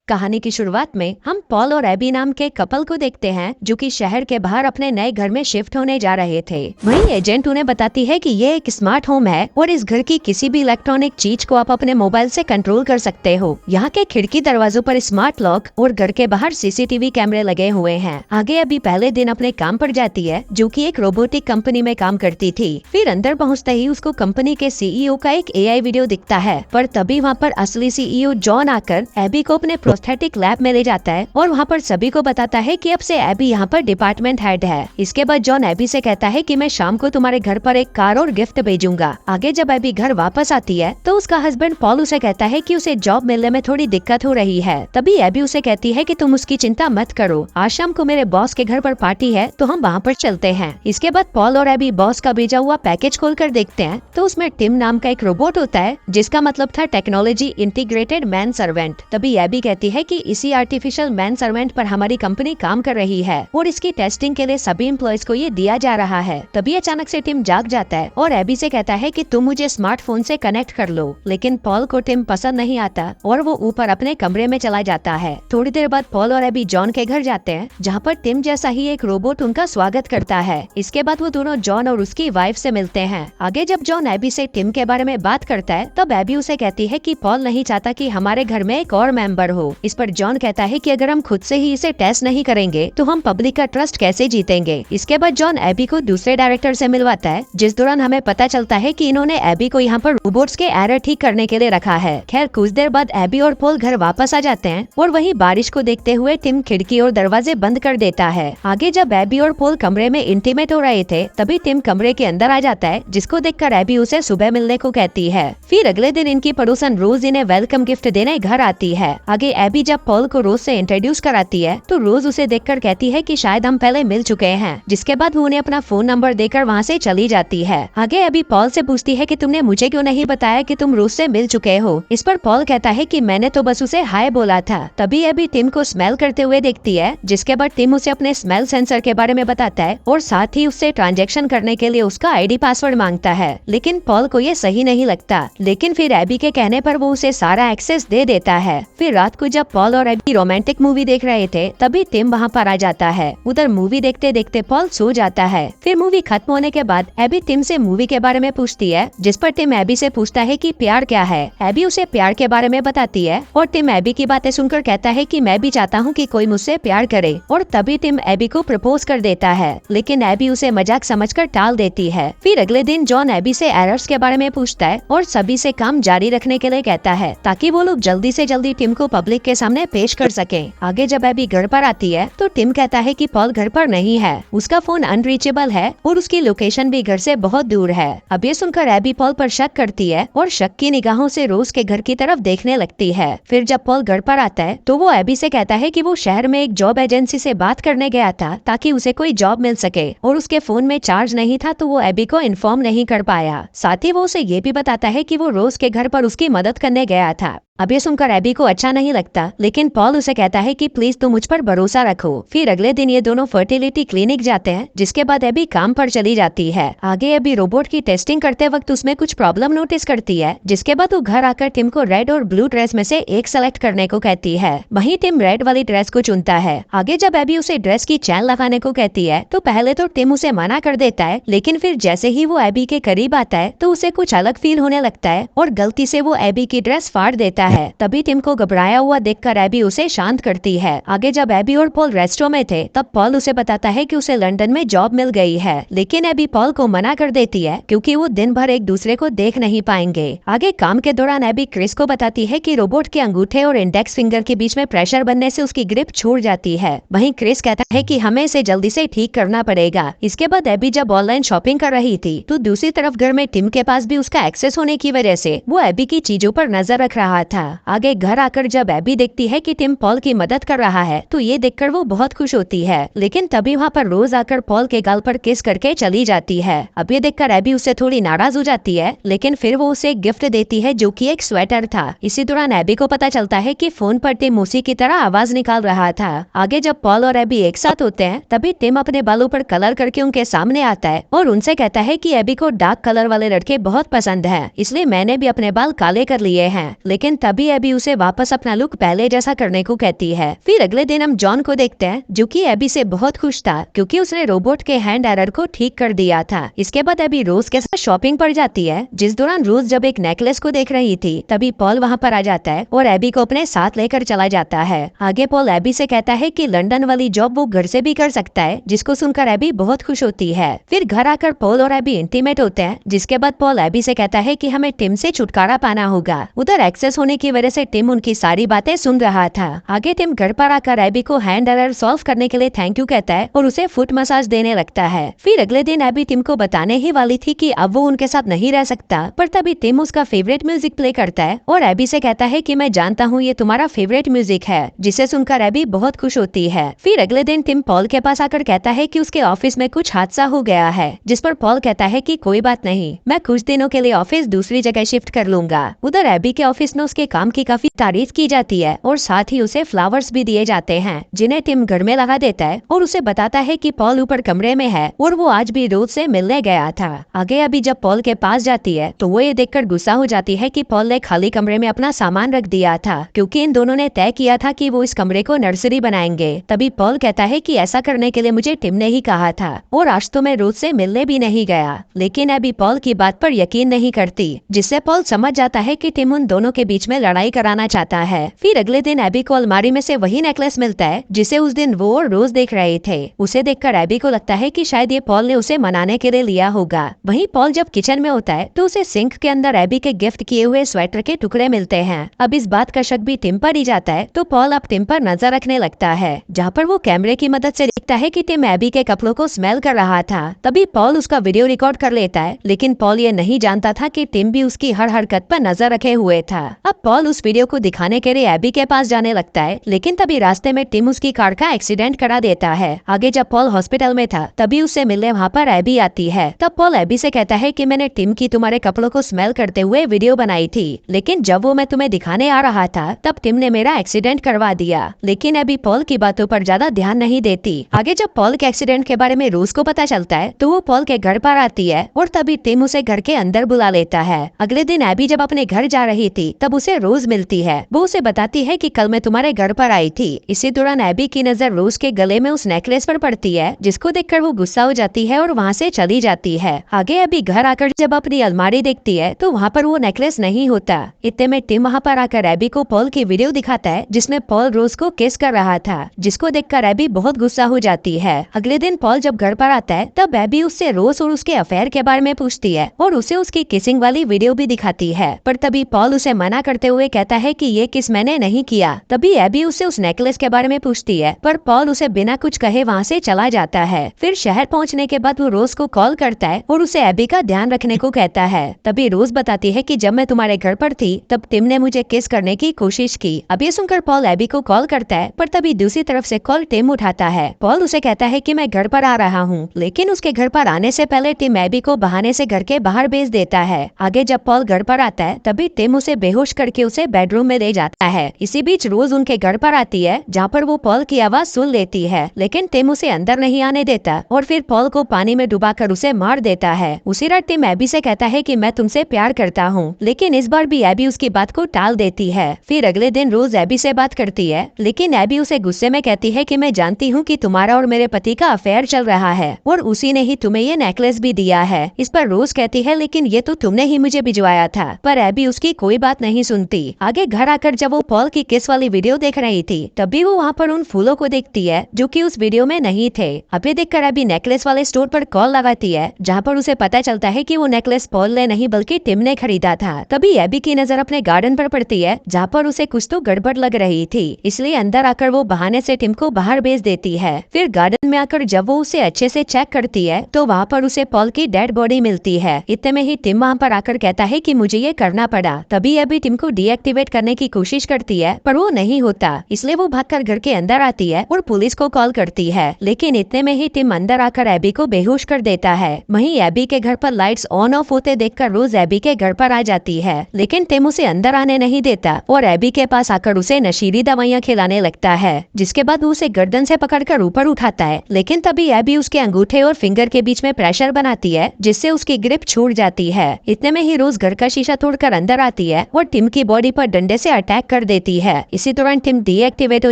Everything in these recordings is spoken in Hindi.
कहानी की शुरुआत में हम पॉल और एबी नाम के कपल को देखते हैं जो कि शहर के बाहर अपने नए घर में शिफ्ट होने जा रहे थे। वहीं एजेंट उन्हें बताती है कि ये एक स्मार्ट होम है और इस घर की किसी भी इलेक्ट्रॉनिक चीज को आप अपने मोबाइल से कंट्रोल कर सकते हो। यहाँ के खिड़की दरवाजों पर स्मार्ट लॉक और घर के बाहर सीसीटीवी कैमरे लगे हुए हैं। आगे अभी पहले दिन अपने काम पर जाती है जो कि एक रोबोटिक कंपनी में काम करती थी। फिर अंदर पहुँचते ही उसको कंपनी के सीईओ का एक एआई वीडियो दिखता है, पर तभी वहाँ पर असली सीईओ जॉन आकर एबी को अपने प्रोस्थेटिक लैब में ले जाता है और वहाँ पर सभी को बताता है कि अब से एबी यहाँ पर डिपार्टमेंट हेड है। इसके बाद जॉन एबी से कहता है कि मैं शाम को तुम्हारे घर पर एक कार और गिफ्ट भेजूंगा। आगे जब एबी घर वापस आती है तो उसका हस्बैंड पॉल उसे कहता है कि उसे जॉब मिलने में थोड़ी दिक्कत हो रही है। तभी एबी उसे कहती है कि तुम उसकी चिंता मत करो, आज शाम को मेरे बॉस के घर पर पार्टी है तो हम वहाँ पर चलते हैं। इसके बाद पॉल और एबी बॉस का भेजा हुआ पैकेज खोलकर देखते हैं तो उसमें टिम नाम का एक रोबोट होता है जिसका मतलब था टेक्नोलॉजी इंटीग्रेटेड मैन सर्वेंट। तभी एबी कहती है कि इसी आर्टिफिशियल मैन सर्वेंट पर हमारी कंपनी काम कर रही है और इसकी टेस्टिंग के लिए सभी एम्प्लॉयज को ये दिया जा रहा है। तभी अचानक से टिम जाग जाता है और एबी से कहता है कि तुम मुझे स्मार्टफोन से कनेक्ट कर लो, लेकिन पॉल को टिम पसंद नहीं आता और वो ऊपर अपने कमरे में चला जाता है। थोड़ी देर बाद पॉल और एबी जॉन के घर जाते हैं जहाँ पर टिम जैसा ही एक रोबोट उनका स्वागत करता है। इसके बाद वो दोनों जॉन और उसकी वाइफ से मिलते हैं। आगे जब जॉन एबी से टिम के बारे में बात करता है तब एबी उसे कहती है कि पॉल नहीं चाहता कि हमारे घर में एक और मेंबर हो। इस पर जॉन कहता है कि अगर हम खुद से ही इसे टेस्ट नहीं करेंगे तो हम पब्लिक का ट्रस्ट कैसे जीतेंगे। इसके बाद जॉन एबी को दूसरे डायरेक्टर से मिलवाता है जिस दौरान हमें पता चलता है कि इन्होंने एबी को यहाँ पर रोबोट्स के एरर ठीक करने के लिए रखा है। खैर कुछ देर बाद एबी और पॉल घर वापस आ जाते हैं और वहीं बारिश को देखते हुए टिम खिड़की और दरवाजे बंद कर देता है। आगे जब एबी और पॉल कमरे में इंटीमेट हो रहे थे तभी टिम कमरे के अंदर आ जाता है जिसको देखकर एबी उसे सुबह मिलने को कहती है। फिर अगले दिन इनकी पड़ोसन रोज इन्हें वेलकम गिफ्ट देने घर आती है। आगे एबी जब पॉल को रोज से इंट्रोड्यूस कराती है तो रोज उसे देखकर कहती है कि शायद हम पहले मिल चुके हैं, जिसके बाद वो उन्हें अपना फोन नंबर देकर वहाँ से चली जाती है। आगे एबी पॉल से पूछती है कि तुमने मुझे क्यों नहीं बताया कि तुम रोज से मिल चुके हो। इस पर पॉल कहता है कि मैंने तो बस उसे हाय बोला था। तभी एबी टिम को स्मेल करते हुए देखती है जिसके बाद टिम उसे अपने स्मेल सेंसर के बारे में बताता है और साथ ही उससे ट्रांजैक्शन करने के लिए उसका आईडी पासवर्ड मांगता है, लेकिन पॉल को ये सही नहीं लगता। लेकिन फिर एबी के कहने पर वो उसे सारा एक्सेस दे देता है। फिर रात को जब पॉल और एबी रोमांटिक मूवी देख रहे थे तभी टिम वहाँ पर आ जाता है। उधर मूवी देखते देखते पॉल सो जाता है। फिर मूवी खत्म होने के बाद एबी टिम से मूवी के बारे में पूछती है जिस पर टिम एबी से पूछता है कि प्यार क्या है। एबी उसे प्यार के बारे में बताती है और टिम एबी की बातें सुनकर कहता है कि मैं भी चाहता हूँ कि कोई मुझसे प्यार करे और तभी टिम एबी को प्रपोज कर देता है, लेकिन एबी उसे मजाक समझकर टाल देती है। फिर अगले दिन जॉन एबी से एरर्स के बारे में पूछता है और सभी से काम जारी रखने के लिए कहता है ताकि वो लोग जल्दी से जल्दी टिम को पब्लिक के सामने पेश कर सके। आगे जब एबी घर पर आती है तो टिम कहता है कि पॉल घर पर नहीं है, उसका फोन अनरीचेबल है और उसकी लोकेशन भी घर से बहुत दूर है। अब ये सुनकर एबी पॉल पर शक करती है और शक की निगाहों से रोज के घर की तरफ देखने लगती है। फिर जब पॉल घर पर आता है तो वो एबी से कहता है कि वो शहर में एक जॉब एजेंसी से बात करने गया था ताकि उसे कोई जॉब मिल सके और उसके फोन में चार्ज नहीं था तो वो एबी को इन्फॉर्म नहीं कर पाया। साथ ही वो उसे ये भी बताता है कि वो रोज के घर पर उसकी मदद करने गया था। अब ये सुनकर एबी को अच्छा नहीं लगता, लेकिन पॉल उसे कहता है कि प्लीज तुम मुझ पर भरोसा रखो। फिर अगले दिन ये दोनों फर्टिलिटी क्लिनिक जाते हैं जिसके बाद एबी काम पर चली जाती है। आगे एबी रोबोट की टेस्टिंग करते वक्त उसमें कुछ प्रॉब्लम नोटिस करती है जिसके बाद वो घर आकर टिम को रेड और ब्लू ड्रेस में से एक सेलेक्ट करने को कहती है। वहीं टिम रेड वाली ड्रेस को चुनता है। आगे जब एबी उसे ड्रेस की चैन लगाने को कहती है तो पहले तो टिम उसे मना कर देता है, लेकिन फिर जैसे ही वो एबी के करीब आता है तो उसे कुछ अलग फील होने लगता है और गलती से वो एबी की ड्रेस फाड़ देता है। तभी टिम को घबराया हुआ देखकर एबी उसे शांत करती है। आगे जब एबी और पॉल रेस्टोरेंट में थे तब पॉल उसे बताता है कि उसे लंदन में जॉब मिल गई है, लेकिन एबी पॉल को मना कर देती है क्योंकि वो दिन भर एक दूसरे को देख नहीं पाएंगे। आगे काम के दौरान एबी क्रिस को बताती है कि रोबोट के अंगूठे और इंडेक्स फिंगर के बीच में प्रेशर बनने से उसकी ग्रिप छूट जाती है। वहीं क्रिस कहता है कि हमें इसे जल्दी से ठीक करना पड़ेगा। इसके बाद एबी जब ऑनलाइन शॉपिंग कर रही थी तो दूसरी तरफ घर में टिम के पास भी उसका एक्सेस होने की वजह से वो एबी की चीजों पर नजर रख रहा था। आगे घर आकर जब एबी देखती है कि टिम पॉल की मदद कर रहा है तो ये देखकर वो बहुत खुश होती है, लेकिन तभी वहाँ पर रोज आकर पॉल के गाल पर किस करके चली जाती है। अब ये देखकर एबी उससे थोड़ी नाराज हो जाती है, लेकिन फिर वो उसे एक गिफ्ट देती है जो कि एक स्वेटर था। इसी दौरान एबी को पता चलता है कि फोन पर टिम उसी की तरह आवाज निकाल रहा था। आगे जब पॉल और एबी एक साथ होते हैं तभी टिम अपने बालों पर कलर करके उनके सामने आता है और उनसे कहता है कि एबी को डार्क कलर वाले लड़के बहुत पसंद है, इसलिए मैंने भी अपने बाल काले कर लिए हैं। लेकिन तभी एबी उसे वापस अपना लुक पहले जैसा करने को कहती है। फिर अगले दिन हम जॉन को देखते हैं जो कि एबी से बहुत खुश था क्योंकि उसने रोबोट के हैंड एरर को ठीक कर दिया था। इसके बाद एबी रोज के साथ शॉपिंग पर जाती है, जिस दौरान रोज जब एक नेकलेस को देख रही थी तभी पॉल वहाँ पर आ जाता है और एबी को अपने साथ लेकर चला जाता है। आगे पॉल एबी से कहता है कि लंदन वाली जॉब वो घर से भी कर सकता है, जिसको सुनकर एबी बहुत खुश होती है। फिर घर आकर पॉल और एबी इंटीमेट होते हैं, जिसके बाद पॉल एबी से कहता है कि हमें टिम से छुटकारा पाना होगा। उधर एक्सेस होने की वजह से टिम उनकी सारी बातें सुन रहा था। आगे टिम घर पर आकर एबी को हैंड एरर सॉल्व करने के लिए थैंक यू कहता है और उसे फुट मसाज देने लगता है। फिर अगले दिन एबी टिम को बताने ही वाली थी कि अब वो उनके साथ नहीं रह सकता, पर तभी टिम उसका फेवरेट म्यूजिक प्ले करता है और एबी से कहता है कि मैं जानता हूँ ये तुम्हारा फेवरेट म्यूजिक है, जिसे सुनकर एबी बहुत खुश होती है। फिर अगले दिन टिम पॉल के पास आकर कहता है कि उसके ऑफिस में कुछ हादसा हो गया है, जिस पर पॉल कहता है कि कोई बात नहीं, मैं कुछ दिनों के लिए ऑफिस दूसरी जगह शिफ्ट कर लूंगा। उधर एबी के ऑफिस में उसके काम की काफी तारीफ की जाती है और साथ ही उसे फ्लावर्स भी दिए जाते हैं, जिन्हें टिम घर में लगा देता है और उसे बताता है कि पॉल ऊपर कमरे में है और वो आज भी रोज से मिलने गया था। आगे अभी जब पॉल के पास जाती है तो वो ये देखकर गुस्सा हो जाती है कि पॉल ने खाली कमरे में अपना सामान रख दिया था, क्योंकि इन दोनों ने तय किया था कि वो इस कमरे को नर्सरी बनाएंगे। तभी पॉल कहता है कि ऐसा करने के लिए मुझे टिम ने ही कहा था और आज तो मैं रोज से मिलने भी नहीं गया। लेकिन अभी पॉल की बात पर यकीन नहीं करती, जिससे पॉल समझ जाता है कि टिम उन दोनों के बीच में लड़ाई कराना चाहता है। फिर अगले दिन एबी को अलमारी में से वही नेकलेस मिलता है जिसे उस दिन वो और रोज देख रहे थे। उसे देखकर एबी को लगता है कि शायद ये पॉल ने उसे मनाने के लिए लिया होगा। वहीं पॉल जब किचन में होता है तो उसे सिंक के अंदर एबी के गिफ्ट किए हुए स्वेटर के टुकड़े मिलते हैं। अब इस बात का शक भी टिम पर ही जाता है, तो पॉल अब टिम पर नजर रखने लगता है, जहाँ पर वो कैमरे की मदद से देखता है कि टिम एबी के कपड़ों को स्मेल कर रहा था। तभी पॉल उसका वीडियो रिकॉर्ड कर लेता है, लेकिन पॉल ये नहीं जानता था कि टिम भी उसकी हर हरकत पर नजर रखे हुए था। अब पॉल उस वीडियो को दिखाने के लिए एबी के पास जाने लगता है, लेकिन तभी रास्ते में टिम उसकी कार का एक्सीडेंट करा देता है। आगे जब पॉल हॉस्पिटल में था तभी उससे मिलने वहाँ पर एबी आती है। तब पॉल एबी से कहता है कि मैंने टिम की तुम्हारे कपड़ों को स्मेल करते हुए वीडियो बनाई थी, लेकिन जब वो मैं तुम्हें दिखाने आ रहा था तब टिम ने मेरा एक्सीडेंट करवा दिया। लेकिन एबी पॉल की बातों पर ज्यादा ध्यान नहीं देती। आगे जब पॉल के एक्सीडेंट के बारे में रोज को पता चलता है तो वो पॉल के घर पर आती है और तभी टिम उसे घर के अंदर बुला लेता है। अगले दिन एबी जब अपने घर जा रही थी तब उसे रोज मिलती है। वो उसे बताती है कि कल मैं तुम्हारे घर पर आई थी। इसी दौरान एबी की नजर रोज के गले में उस नेकलेस पर पड़ती है, जिसको देखकर वो गुस्सा हो जाती है और वहाँ से चली जाती है। आगे एबी घर आकर जब अपनी अलमारी देखती है तो वहाँ पर वो नेकलेस नहीं होता। इतने में टिम वहाँ पर आकर एबी को पॉल की वीडियो दिखाता है, जिसमें पॉल रोज को किस कर रहा था, जिसको देखकर एबी बहुत गुस्सा हो जाती है। अगले दिन पॉल जब घर पर आता है तब एबी उससे रोज और उसके अफेयर के बारे में पूछती है और उसे उसकी किसिंग वाली वीडियो भी दिखाती है, पर तभी पॉल उसे मना करते हुए कहता है कि ये किस मैंने नहीं किया। तभी एबी उससे उस नेकलेस के बारे में पूछती है, पर पॉल उसे बिना कुछ कहे वहाँ से चला जाता है। फिर शहर पहुँचने के बाद वो रोज को कॉल करता है और उसे एबी का ध्यान रखने को कहता है। तभी रोज बताती है कि जब मैं तुम्हारे घर पर थी तब टिम ने मुझे किस करने की कोशिश की। अब ये सुनकर पॉल एबी को कॉल करता है, पर तभी दूसरी तरफ से कॉल टिम उठाता है। पॉल उसे कहता है कि मैं घर पर आ रहा हूँ, लेकिन उसके घर पर आने से पहले टिम एबी को बहाने से घर के बाहर भेज देता है। आगे जब पॉल घर पर आता है तभी टिम उसे बेहोश करके उसे बेडरूम में ले जाता है। इसी बीच रोज उनके घर पर आती है, जहाँ पर वो पॉल की आवाज सुन लेती है, लेकिन टिम उसे अंदर नहीं आने देता और फिर पॉल को पानी में डुबाकर उसे मार देता है। उसी रात टिम एबी से कहता है कि मैं तुमसे प्यार करता हूँ, लेकिन इस बार भी एबी उसकी बात को टाल देती है। फिर अगले दिन रोज एबी से बात करती है, लेकिन एबी उसे गुस्से में कहती है कि मैं जानती हूँ कि तुम्हारा और मेरे पति का अफेयर चल रहा है और उसी ने ही तुम्हें ये नेकलेस भी दिया है। इस पर रोज कहती है लेकिन ये तो तुमने ही मुझे भिजवाया था, पर एबी उसकी कोई बात नहीं सुनती। आगे घर आकर जब वो पॉल की किस वाली वीडियो देख रही थी तभी वो वहाँ पर उन फूलों को देखती है जो कि उस वीडियो में नहीं थे। अभी देखकर एबी नेकलेस वाले स्टोर पर कॉल लगाती है, जहाँ पर उसे पता चलता है कि वो नेकलेस पॉल ने नहीं बल्कि टिम ने खरीदा था। तभी एबी की नजर अपने गार्डन पर पड़ती है, जहाँ पर उसे कुछ तो गड़बड़ लग रही थी, इसलिए अंदर आकर वो बहाने से टिम को बाहर भेज देती है। फिर गार्डन में आकर जब वो उसे अच्छे से चेक करती है तो वहाँ पर उसे पॉल की डेड बॉडी मिलती है। इतने में ही टिम वहाँ पर आकर कहता है कि मुझे ये करना पड़ा। तभी एबी टिम को डीएक्टिवेट करने की कोशिश करती है, पर वो नहीं होता, इसलिए वो भागकर घर के अंदर आती है और पुलिस को कॉल करती है। लेकिन इतने में ही टिम अंदर आकर एबी को बेहोश कर देता है। वहीं एबी के घर पर लाइट्स ऑन ऑफ होते देखकर रोज एबी के घर पर आ जाती है, लेकिन टिम उसे अंदर आने नहीं देता और एबी के पास आकर उसे नशीली दवाइयाँ खिलाने लगता है, जिसके बाद वो उसे गर्दन से पकड़कर ऊपर उठाता है। लेकिन तभी एबी उसके अंगूठे और फिंगर के बीच में प्रेशर बनाती है, जिससे उसकी ग्रिप छूट जाती है। इतने में ही रोज घर का शीशा तोड़कर अंदर आती है और टिम की बॉडी पर डंडे से अटैक कर देती है। इसी दौरान टिम डीएक्टिवेट हो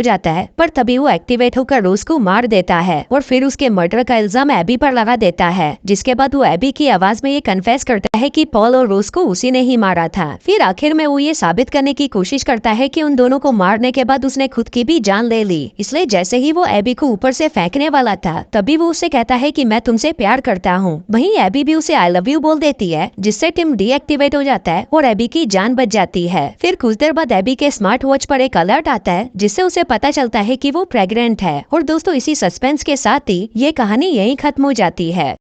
जाता है, पर तभी वो एक्टिवेट होकर रोज को मार देता है और फिर उसके मर्डर का इल्जाम एबी पर लगा देता है, जिसके बाद वो एबी की आवाज में ये कन्फेस करता है कि पॉल और रोज को उसी ने ही मारा था। फिर आखिर में वो ये साबित करने की कोशिश करता है कि उन दोनों को मारने के बाद उसने खुद की भी जान ले ली। इसलिए जैसे ही वो एबी को ऊपर से फेंकने वाला था, तभी वो उसे कहता है कि मैं तुमसे प्यार करता हूँ। वहीं एबी भी उसे आई लव यू बोल देती है, जिससे टिम डीएक्टिवेट हो जाता है और एबी की जान बच जाती है। फिर कुछ देर बाद एबी के स्मार्ट वॉच पर एक अलर्ट आता है, जिससे उसे पता चलता है कि वो प्रेग्नेंट है। और दोस्तों, इसी सस्पेंस के साथ ही ये कहानी यहीं खत्म हो जाती है।